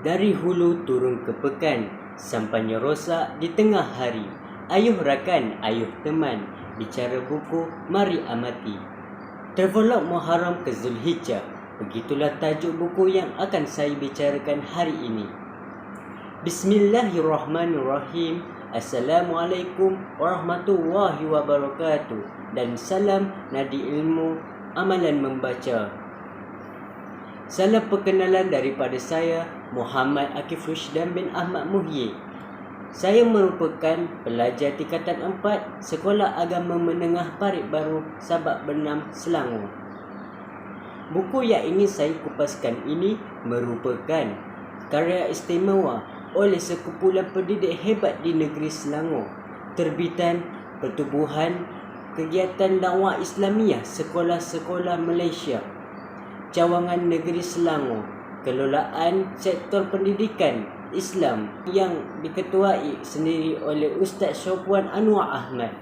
Dari hulu turun ke pekan, sampainya rosak di tengah hari. Ayuh rakan, ayuh teman, bicara buku, mari amati. Travelog Muharram ke Zulhijjah, begitulah tajuk buku yang akan saya bicarakan hari ini. Bismillahirrahmanirrahim. Assalamualaikum warahmatullahi wabarakatuh. Dan salam nadi ilmu, amalan membaca. Salam perkenalan daripada saya, Muhammad Akif Rusdan bin Ahmad Muhyi. Saya merupakan pelajar tingkatan 4 Sekolah Agama Menengah Parit Baru, Sabak Bernam, Selangor. Buku yang ingin saya kupaskan ini merupakan karya istimewa oleh sekumpulan pendidik hebat di negeri Selangor, terbitan Pertubuhan Kegiatan Dakwah Islamiah Sekolah-Sekolah Malaysia, Cawangan Negeri Selangor, kelolaan sektor pendidikan Islam yang diketuai sendiri oleh Ustaz Syafwan Anwar Ahmad.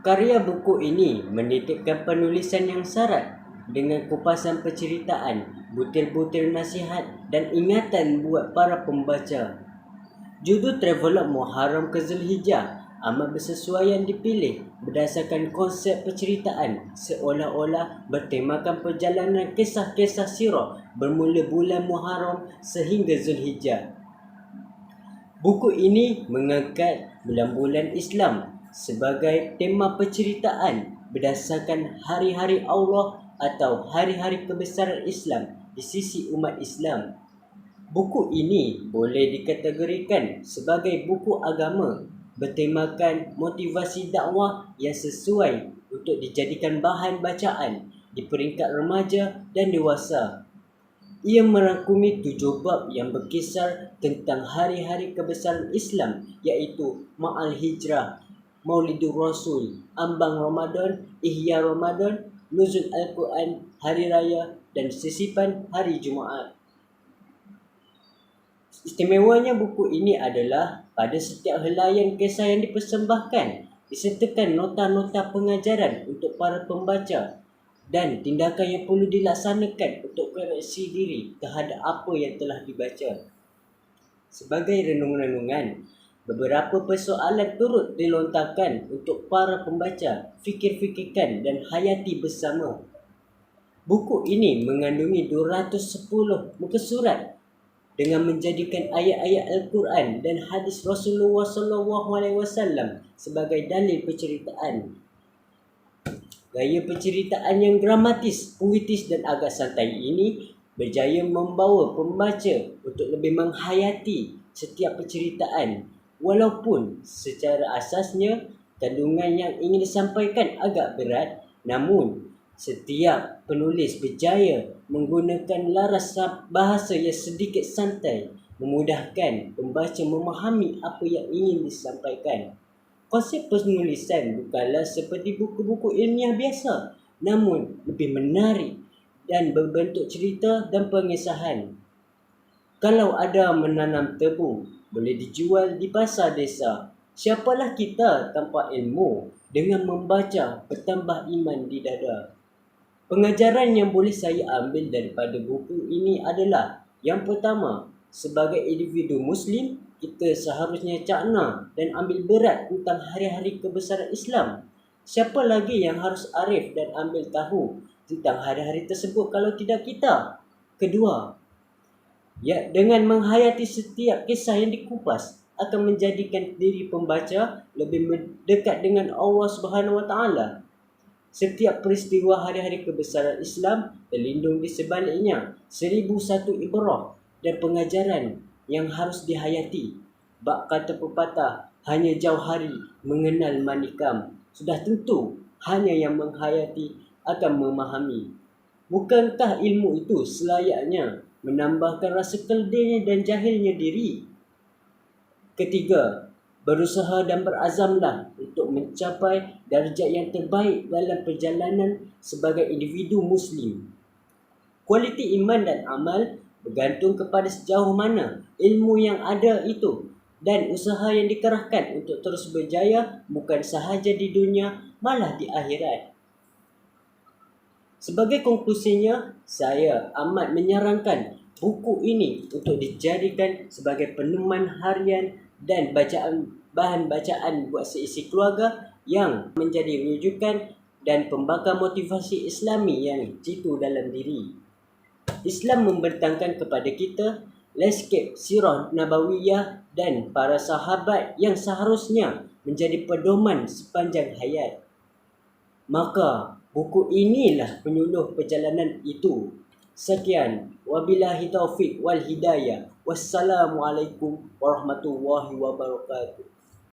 Karya buku ini menitipkan penulisan yang syarat dengan kupasan penceritaan, butir-butir nasihat dan ingatan buat para pembaca. Judul Travelog Muharram ke Zulhijjah amat bersesuaian dipilih berdasarkan konsep penceritaan seolah-olah bertemakan perjalanan kisah-kisah sirah bermula bulan Muharram sehingga Zulhijjah. Buku ini mengangkat bulan-bulan Islam sebagai tema penceritaan berdasarkan hari-hari Allah atau hari-hari kebesaran Islam di sisi umat Islam. Buku ini boleh dikategorikan sebagai buku agama bertemakan motivasi dakwah yang sesuai untuk dijadikan bahan bacaan di peringkat remaja dan dewasa. Ia merangkumi 7 bab yang berkisar tentang hari-hari kebesaran Islam, iaitu Ma'al Hijrah, Maulidur Rasul, Ambang Ramadan, Ihya Ramadan, Nuzul Al-Quran, Hari Raya dan Sisipan Hari Jumaat. Istimewanya buku ini adalah pada setiap helaian kisah yang dipersembahkan disertakan nota-nota pengajaran untuk para pembaca dan tindakan yang perlu dilaksanakan untuk koreksi diri terhadap apa yang telah dibaca. Sebagai renung-renungan, beberapa persoalan turut dilontarkan untuk para pembaca fikir-fikirkan dan hayati bersama. Buku ini mengandungi 210 muka surat dengan menjadikan ayat-ayat Al-Quran dan hadis Rasulullah SAW sebagai dalil penceritaan. Gaya penceritaan yang dramatis, puitis dan agak santai ini berjaya membawa pembaca untuk lebih menghayati setiap penceritaan, walaupun secara asasnya kandungan yang ingin disampaikan agak berat, namun setiap penulis berjaya menggunakan laras bahasa yang sedikit santai, memudahkan pembaca memahami apa yang ingin disampaikan. Konsep penulisan bukanlah seperti buku-buku ilmiah biasa, namun lebih menarik dan berbentuk cerita dan pengesahan. Kalau ada menanam tebu, boleh dijual di pasar desa. Siapalah kita tanpa ilmu dengan membaca bertambah iman di dada. Pengajaran yang boleh saya ambil daripada buku ini adalah, yang pertama, sebagai individu Muslim, kita seharusnya cakna dan ambil berat tentang hari-hari kebesaran Islam. Siapa lagi yang harus arif dan ambil tahu tentang hari-hari tersebut kalau tidak kita? Kedua, dengan menghayati setiap kisah yang dikupas akan menjadikan diri pembaca lebih dekat dengan Allah Subhanahu Wa Taala. Setiap peristiwa hari-hari kebesaran Islam terlindung di sebaliknya 1001 ibrah dan pengajaran yang harus dihayati. Bak kata pepatah, hanya jauh hari mengenal manikam. Sudah tentu hanya yang menghayati akan memahami. Bukankah ilmu itu selayaknya menambahkan rasa keledainya dan jahilnya diri? Ketiga, berusaha dan berazamlah untuk mencapai darjat yang terbaik dalam perjalanan sebagai individu Muslim. Kualiti iman dan amal bergantung kepada sejauh mana ilmu yang ada itu dan usaha yang dikerahkan untuk terus berjaya bukan sahaja di dunia, malah di akhirat. Sebagai konklusinya, saya amat menyarankan buku ini untuk dijadikan sebagai peneman harian dan bahan bacaan buat seisi keluarga yang menjadi rujukan dan pembakar motivasi Islami yang jitu dalam diri. Islam membentangkan kepada kita landscape sirah nabawiyah dan para sahabat yang seharusnya menjadi pedoman sepanjang hayat. Maka buku inilah penyuluh perjalanan itu. Sekian, wabillahi taufik wal hidayah. Wassalamualaikum warahmatullahi wabarakatuh.